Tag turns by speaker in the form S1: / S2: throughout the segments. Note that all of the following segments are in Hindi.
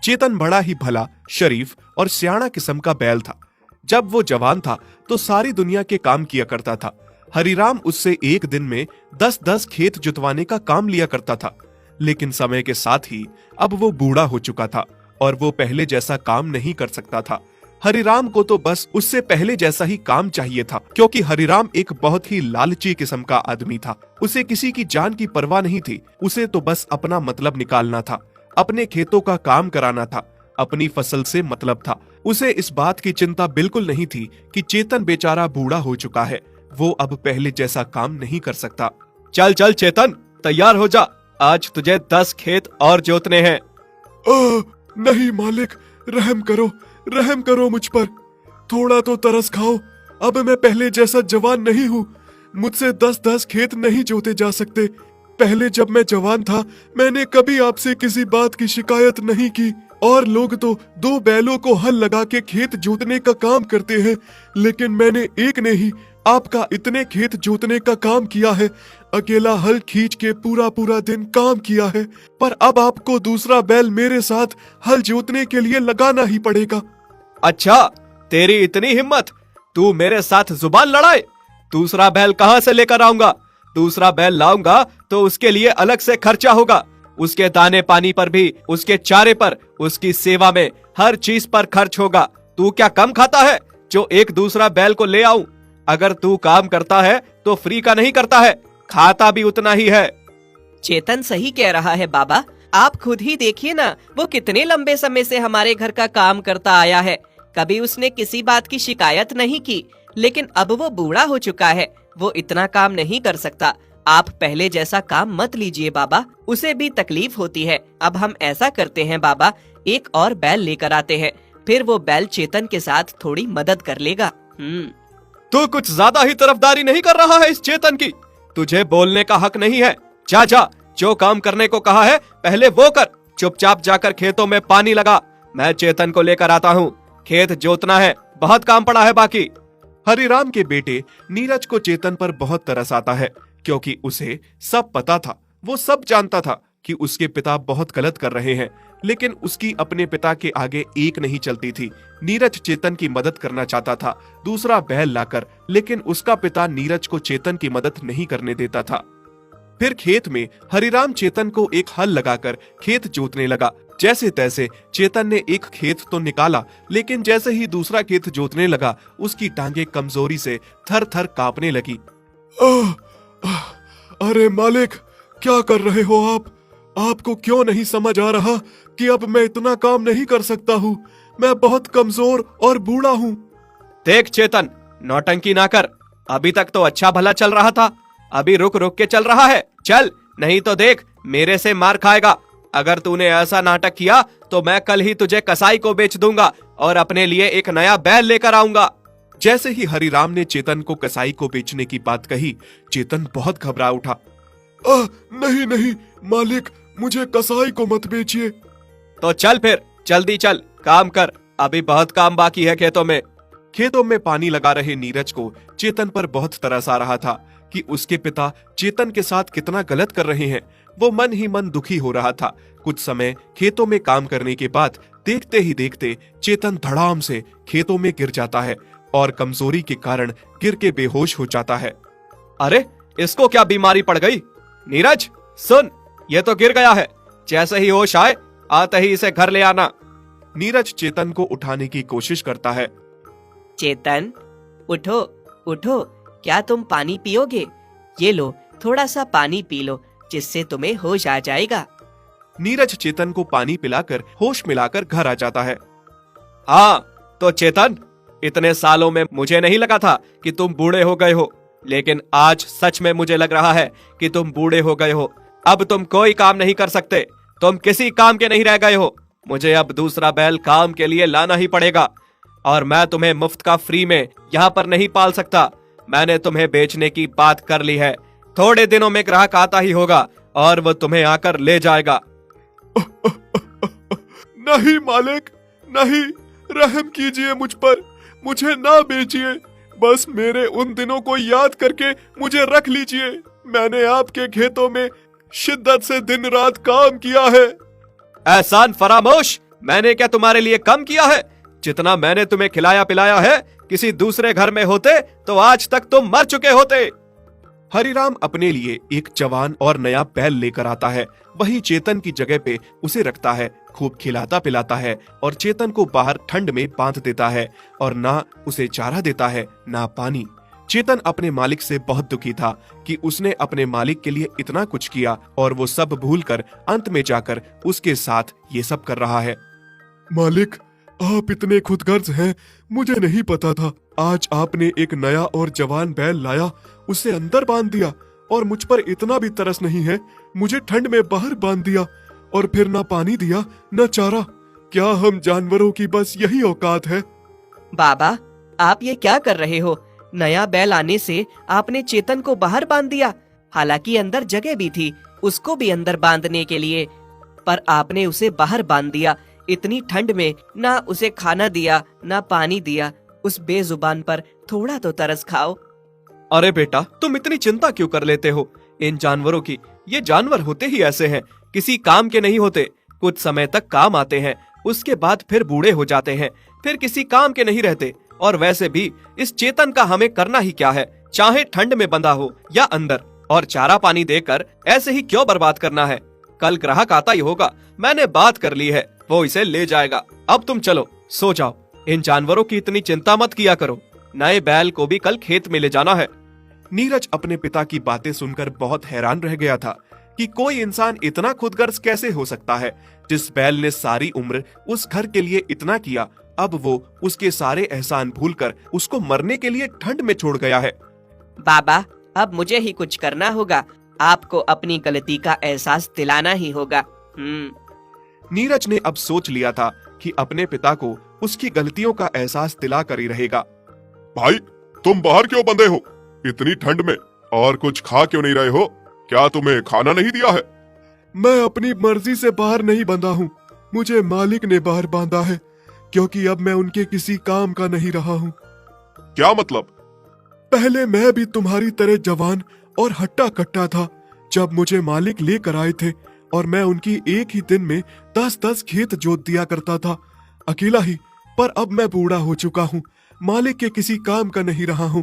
S1: चेतन बड़ा ही भला, शरीफ और सियाना किस्म का बैल था। जब वो जवान था तो सारी दुनिया के काम किया करता था। हरिराम उससे एक दिन में 10-10 खेत जुतवाने का काम लिया करता था। लेकिन समय के साथ ही अब वो बूढ़ा हो चुका था और वो पहले जैसा काम नहीं कर सकता था। हरिराम को तो बस उससे पहले जैसा ही काम चाहिए था, क्योंकि हरिराम एक बहुत ही लालची किस्म का आदमी था। उसे किसी की जान की परवाह नहीं थी। उसे तो बस अपना मतलब निकालना था, अपने खेतों का काम कराना था, अपनी फसल से मतलब था। उसे इस बात की चिंता बिल्कुल नहीं थी कि चेतन बेचारा बूढ़ा हो चुका है, वो अब पहले जैसा काम नहीं कर सकता।
S2: चल चल चेतन, तैयार हो जा, आज तुझे 10 खेत और जोतने हैं।
S1: नहीं मालिक, रहम करो मुझ पर, थोड़ा तो तरस खाओ। अब मैं पहले जैसा जवान नहीं हूँ, मुझसे 10-10 खेत नहीं जोते जा सकते। पहले जब मैं जवान था मैंने कभी आपसे किसी बात की शिकायत नहीं की, और लोग तो 2 बैलों को हल लगा के खेत जोतने का काम करते हैं, लेकिन मैंने एक ने ही आपका इतने खेत जोतने का काम किया है। अकेला हल खींच के पूरा दिन काम किया है, पर अब आपको दूसरा बैल मेरे साथ हल जोतने के लिए लगाना ही पड़ेगा।
S2: अच्छा, तेरी इतनी हिम्मत, तू मेरे साथ जुबान लड़ाए? दूसरा बैल कहाँ से लेकर आऊंगा? दूसरा बैल लाऊंगा तो उसके लिए अलग से खर्चा होगा, उसके दाने पानी पर भी, उसके चारे पर, उसकी सेवा में, हर चीज पर खर्च होगा। तू क्या कम खाता है जो एक दूसरा बैल को ले आऊं? अगर तू काम करता है तो फ्री का नहीं करता है, खाता भी उतना ही है।
S3: चेतन सही कह रहा है बाबा, आप खुद ही देखिए ना, वो कितने लंबे समय से हमारे घर का काम करता आया है, कभी उसने किसी बात की शिकायत नहीं की। लेकिन अब वो बूढ़ा हो चुका है, वो इतना काम नहीं कर सकता। आप पहले जैसा काम मत लीजिए बाबा, उसे भी तकलीफ होती है। अब हम ऐसा करते हैं बाबा, एक और बैल लेकर आते हैं, फिर वो बैल चेतन के साथ थोड़ी मदद कर लेगा।
S2: तू कुछ ज्यादा ही तरफदारी नहीं कर रहा है इस चेतन की? तुझे बोलने का हक नहीं है। जा जा, जो काम करने को कहा है पहले वो कर। चुपचाप जाकर खेतों में पानी लगा, मैं चेतन को लेकर आता हूँ। खेत जोतना है, बहुत काम पड़ा है बाकी।
S1: हरिराम के बेटे नीरज को चेतन पर बहुत तरस आता है, क्योंकि उसे सब पता था। वो सब जानता था कि उसके पिता बहुत गलत कर रहे हैं, लेकिन उसकी अपने पिता के आगे एक नहीं चलती थी। नीरज चेतन की मदद करना चाहता था दूसरा बैल लाकर, लेकिन उसका पिता नीरज को चेतन की मदद नहीं करने देता था। फिर खेत में हरिराम चेतन को एक हल लगाकर खेत जोतने लगा। जैसे तैसे चेतन ने एक खेत तो निकाला, लेकिन जैसे ही दूसरा खेत जोतने लगा उसकी टांगे कमजोरी से थर थर कांपने लगी। अरे मालिक, क्या कर रहे हो आप? आपको क्यों नहीं समझ आ रहा कि अब मैं इतना काम नहीं कर सकता हूँ? मैं बहुत कमजोर और बूढ़ा हूँ।
S2: देख चेतन, नौटंकी ना कर। अभी तक तो अच्छा भला चल रहा था, अभी रुक रुक के चल रहा है। चल, नहीं तो देख मेरे से मार खाएगा। अगर तूने ऐसा नाटक किया तो मैं कल ही तुझे कसाई को बेच दूंगा और अपने लिए एक नया बैल लेकर आऊंगा।
S1: जैसे ही हरिराम ने चेतन को कसाई को बेचने की बात कही, चेतन बहुत घबरा उठा। नहीं नहीं मालिक, मुझे कसाई को मत बेचिए।
S2: तो चल फिर, जल्दी चल, काम कर, अभी बहुत काम बाकी है खेतों में।
S1: खेतों में पानी लगा रहे नीरज को चेतन पर बहुत तरस आ रहा था कि उसके पिता चेतन के साथ कितना गलत कर रहे हैं। वो मन ही मन दुखी हो रहा था। कुछ समय खेतों में काम करने के बाद देखते ही देखते चेतन धड़ाम से खेतों में गिर जाता है और कमजोरी के कारण गिर के बेहोश हो जाता है।
S2: अरे, इसको क्या बीमारी पड़ गई? नीरज सुन, ये तो गिर गया है। जैसे ही होश आए आते ही इसे घर ले आना।
S1: नीरज चेतन को उठाने की कोशिश करता है।
S3: चेतन, उठो उठो, क्या तुम पानी पियोगे? ये लो, थोड़ा सा पानी पी लो, जिससे तुम्हें होश आ जाएगा।
S1: नीरज चेतन को पानी पिलाकर होश मिलाकर घर आ जाता है।
S2: हाँ तो चेतन, इतने सालों में मुझे नहीं लगा था कि तुम बूढ़े हो गए हो, लेकिन आज सच में मुझे लग रहा है कि तुम बूढ़े हो गए हो। अब तुम कोई काम नहीं कर सकते, तुम किसी काम के नहीं रह गए हो। मुझे अब दूसरा बैल काम के लिए लाना ही पड़ेगा, और मैं तुम्हें मुफ्त का फ्री में यहाँ पर नहीं पाल सकता। मैंने तुम्हें बेचने की बात कर ली है। थोड़े दिनों में ग्राहक आता ही होगा और वो तुम्हें आकर ले जाएगा।
S1: नहीं मालिक, नहीं, रहम कीजिए मुझ पर, मुझे ना बेचिए। बस मेरे उन दिनों को याद करके मुझे रख लीजिए। मैंने आपके खेतों में शिद्दत से दिन रात काम किया है।
S2: एहसान फरामोश, मैंने क्या तुम्हारे लिए कम किया है? जितना मैंने तुम्हें खिलाया पिलाया है, किसी दूसरे घर में होते तो आज तक तुम मर चुके होते।
S1: हरिराम अपने लिए एक जवान और नया बैल लेकर आता है। वही चेतन की जगह पे उसे रखता है, खूब खिलाता पिलाता है और चेतन को बाहर ठंड में बांध देता है और ना उसे चारा देता है ना पानी। चेतन अपने मालिक से बहुत दुखी था कि उसने अपने मालिक के लिए इतना कुछ किया और वो सब भूलकर अंत में जाकर उसके साथ ये सब कर रहा है।
S4: मालिक, आप इतने खुदगर्ज हैं, मुझे नहीं पता था। आज आपने एक नया और जवान बैल लाया, उसे अंदर बांध दिया और मुझ पर इतना भी तरस नहीं है, मुझे ठंड में बाहर बांध दिया और फिर ना पानी दिया न चारा। क्या हम जानवरों की बस यही औकात है?
S3: बाबा, आप ये क्या कर रहे हो? नया बैल आने से आपने चेतन को बाहर बांध दिया, हालांकि अंदर जगह भी थी उसको भी अंदर बांधने के लिए, पर आपने उसे बाहर बांध दिया। इतनी ठंड में ना उसे खाना दिया ना पानी दिया। उस बेजुबान पर थोड़ा तो तरस खाओ।
S2: अरे बेटा, तुम इतनी चिंता क्यों कर लेते हो इन जानवरों की? ये जानवर होते ही ऐसे हैं, किसी काम के नहीं होते। कुछ समय तक काम आते हैं, उसके बाद फिर बूढ़े हो जाते हैं, फिर किसी काम के नहीं रहते। और वैसे भी इस चेतन का हमें करना ही क्या है, चाहे ठंड में बंधा हो या अंदर। और चारा पानी देकर ऐसे ही क्यों बर्बाद करना है? कल ग्राहक आता ही होगा, मैंने बात कर ली है, वो इसे ले जाएगा। अब तुम चलो, सो जाओ। इन जानवरों की इतनी चिंता मत किया करो। नए बैल को भी कल खेत में ले जाना है।
S1: नीरज अपने पिता की बातें सुनकर बहुत हैरान रह गया था कि कोई इंसान इतना खुदगर्ज कैसे हो सकता है। जिस बैल ने सारी उम्र उस घर के लिए इतना किया, अब वो उसके सारे एहसान भूलकर उसको मरने के लिए ठंड में छोड़ गया है।
S3: बाबा, अब मुझे ही कुछ करना होगा। आपको अपनी गलती का एहसास दिलाना ही होगा।
S1: नीरज ने अब सोच लिया था कि अपने पिता को उसकी गलतियों का एहसास दिला कर ही रहेगा।
S4: भाई, तुम बाहर क्यों बंधे हो इतनी ठंड में? और कुछ खा क्यों नहीं रहे हो? क्या तुम्हें खाना नहीं दिया है? मैं अपनी मर्जी से बाहर नहीं बंधा हूँ, मुझे मालिक ने बाहर बांधा है, क्योंकि अब मैं उनके किसी काम का नहीं रहा हूँ। क्या मतलब? पहले मैं भी तुम्हारी तरह जवान और हट्टा कट्टा था। जब मुझे मालिक लेकर आए थे और मैं उनकी एक ही दिन में 10-10 खेत जोत दिया करता था, अकेला ही। पर अब मैं बूढ़ा हो चुका हूँ, मालिक के किसी काम का नहीं रहा हूँ,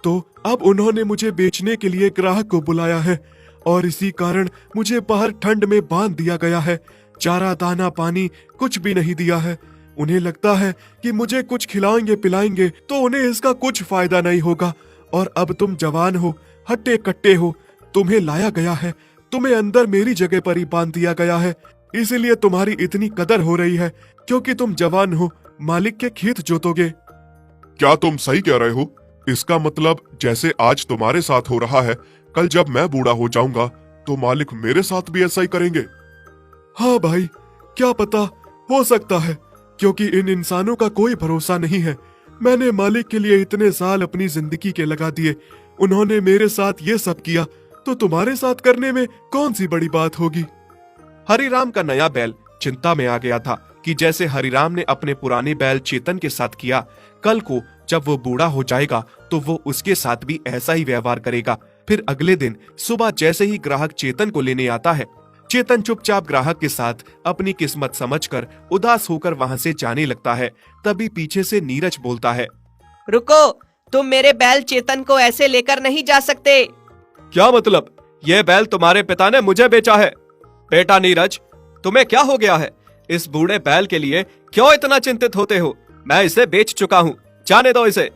S4: तो अब उन्होंने मुझे बेचने के लिए ग्राहक को बुलाया है और इसी कारण मुझे बाहर ठंड में बांध दिया गया है। चारा दाना पानी कुछ भी नहीं दिया है। उन्हें लगता है कि मुझे कुछ खिलाएंगे पिलाएंगे तो उन्हें इसका कुछ फायदा नहीं होगा। और अब तुम जवान हो, हट्टे कट्टे हो, तुम्हें लाया गया है, तुम्हें अंदर मेरी जगह पर ही बांध दिया गया है, इसीलिए तुम्हारी इतनी कदर हो रही है, क्योंकि तुम जवान हो, मालिक के खेत जोतोगे। क्या तुम सही कह रहे हो? इसका मतलब जैसे आज तुम्हारे साथ हो रहा है, कल जब मैं बूढ़ा हो जाऊंगा तो मालिक मेरे साथ भी ऐसा ही करेंगे। हाँ भाई, क्या पता, हो सकता है, क्योंकि इन इंसानों का कोई भरोसा नहीं है। मैंने मालिक के लिए इतने साल अपनी जिंदगी के लगा दिए, उन्होंने मेरे साथ ये सब किया, तो तुम्हारे साथ करने में कौन सी बड़ी बात होगी।
S1: हरिराम का नया बैल चिंता में आ गया था कि जैसे हरिराम ने अपने पुराने बैल चेतन के साथ किया, कल को जब वो बूढ़ा हो जाएगा तो वो उसके साथ भी ऐसा ही व्यवहार करेगा। फिर अगले दिन सुबह जैसे ही ग्राहक चेतन को लेने आता है, चेतन चुपचाप ग्राहक के साथ अपनी किस्मत समझकर उदास होकर वहां से जाने लगता है। तभी पीछे से नीरज बोलता है,
S3: रुको, तुम मेरे बैल चेतन को ऐसे लेकर नहीं जा सकते।
S2: क्या मतलब? ये बैल तुम्हारे पिता ने मुझे बेचा है? बेटा नीरज, तुम्हें क्या हो गया है? इस बूढ़े बैल के लिए क्यों इतना चिंतित होते हो? मैं इसे बेच चुका हूँ, जाने दो इसे।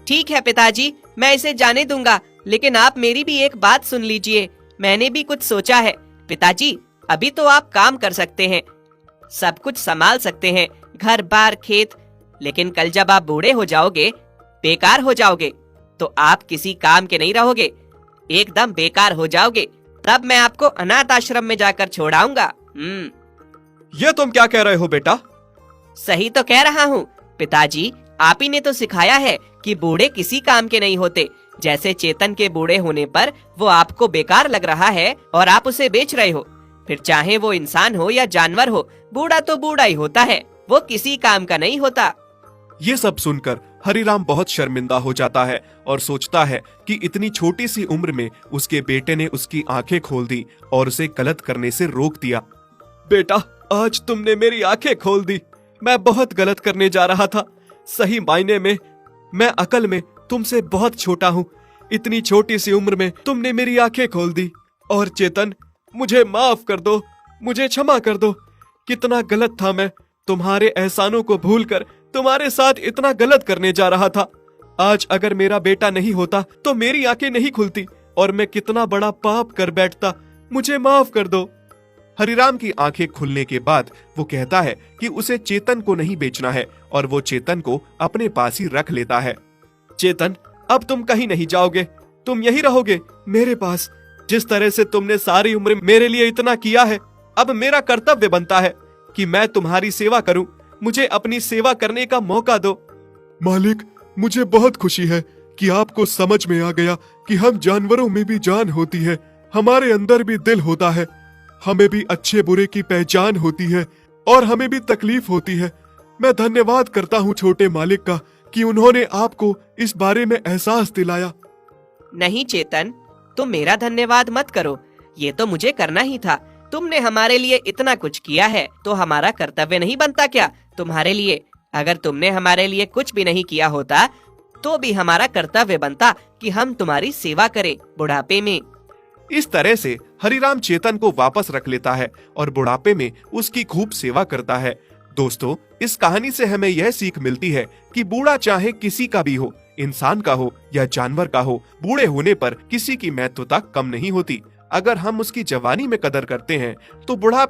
S3: ठीक है पिताजी, मैं इसे जाने दूंगा, लेकिन आप मेरी भी एक बात सुन लीजिए। मैंने भी कुछ सोचा है। पिताजी, अभी तो आप काम कर सकते हैं, सब कुछ संभाल सकते हैं, घर बार खेत, लेकिन कल जब आप बूढ़े हो जाओगे, बेकार हो जाओगे, तो आप किसी काम के नहीं रहोगे, एकदम बेकार हो जाओगे। तब मैं आपको अनाथ आश्रम में जाकर छोड़ाऊंगा।
S2: ये तुम क्या कह रहे हो बेटा?
S3: सही तो कह रहा हूँ पिताजी, आप ही ने तो सिखाया है कि बूढ़े किसी काम के नहीं होते। जैसे चेतन के बूढ़े होने पर वो आपको बेकार लग रहा है और आप उसे बेच रहे हो, फिर चाहे वो इंसान हो या जानवर हो, बूढ़ा तो बूढ़ा ही होता है, वो किसी काम का नहीं होता।
S1: ये सब सुनकर हरिराम बहुत शर्मिंदा हो जाता है और सोचता है कि इतनी छोटी सी उम्र में उसके बेटे ने उसकी आंखें खोल दी और उसे गलत करने से रोक दिया।
S2: बेटा, आज तुमने मेरी आंखें खोल दी। मैं बहुत गलत करने जा रहा था। सही मायने में मैं अकल में तुमसे बहुत छोटा हूँ। इतनी छोटी सी उम्र में तुमने मेरी आंखें खोल दी। और चेतन, मुझे माफ कर दो, मुझे क्षमा कर दो। कितना गलत था मैं। तुम्हारे एहसानों को भूलकर तुम्हारे साथ इतना गलत करने जा रहा था। आज अगर मेरा बेटा नहीं होता तो मेरी आंखें नहीं खुलती और मैं कितना बड़ा पाप कर बैठता। मुझे माफ कर दो।
S1: हरिराम की आंखें खुलने के बाद वो कहता है कि उसे चेतन को नहीं बेचना है और वो चेतन को अपने पास ही रख लेता है।
S2: चेतन, अब तुम कहीं नहीं जाओगे, तुम यही रहोगे मेरे पास। जिस तरह से तुमने सारी उम्र मेरे लिए इतना किया है, अब मेरा कर्तव्य बनता है कि मैं तुम्हारी सेवा करूं। मुझे अपनी सेवा करने का मौका दो।
S4: मालिक, मुझे बहुत खुशी है कि आपको समझ में आ गया कि हम जानवरों में भी जान होती है, हमारे अंदर भी दिल होता है, हमें भी अच्छे बुरे की पहचान होती है और हमें भी तकलीफ होती है। मैं धन्यवाद करता हूँ छोटे मालिक का कि उन्होंने आपको इस बारे में एहसास दिलाया।
S3: नहीं चेतन, तुम मेरा धन्यवाद मत करो, ये तो मुझे करना ही था। तुमने हमारे लिए इतना कुछ किया है तो हमारा कर्तव्य नहीं बनता क्या तुम्हारे लिए? अगर तुमने हमारे लिए कुछ भी नहीं किया होता तो भी हमारा कर्तव्य बनता कि हम तुम्हारी सेवा करें बुढ़ापे में।
S1: इस तरह से हरिराम चेतन को वापस रख लेता है और बुढ़ापे में उसकी खूब सेवा करता है। दोस्तों, इस कहानी से हमें यह सीख मिलती है कि बूढ़ा चाहे किसी का भी हो, इंसान का हो या जानवर का हो, बूढ़े होने पर किसी की महत्वता कम नहीं होती। अगर हम उसकी जवानी में कदर करते हैं तो बुढ़ापे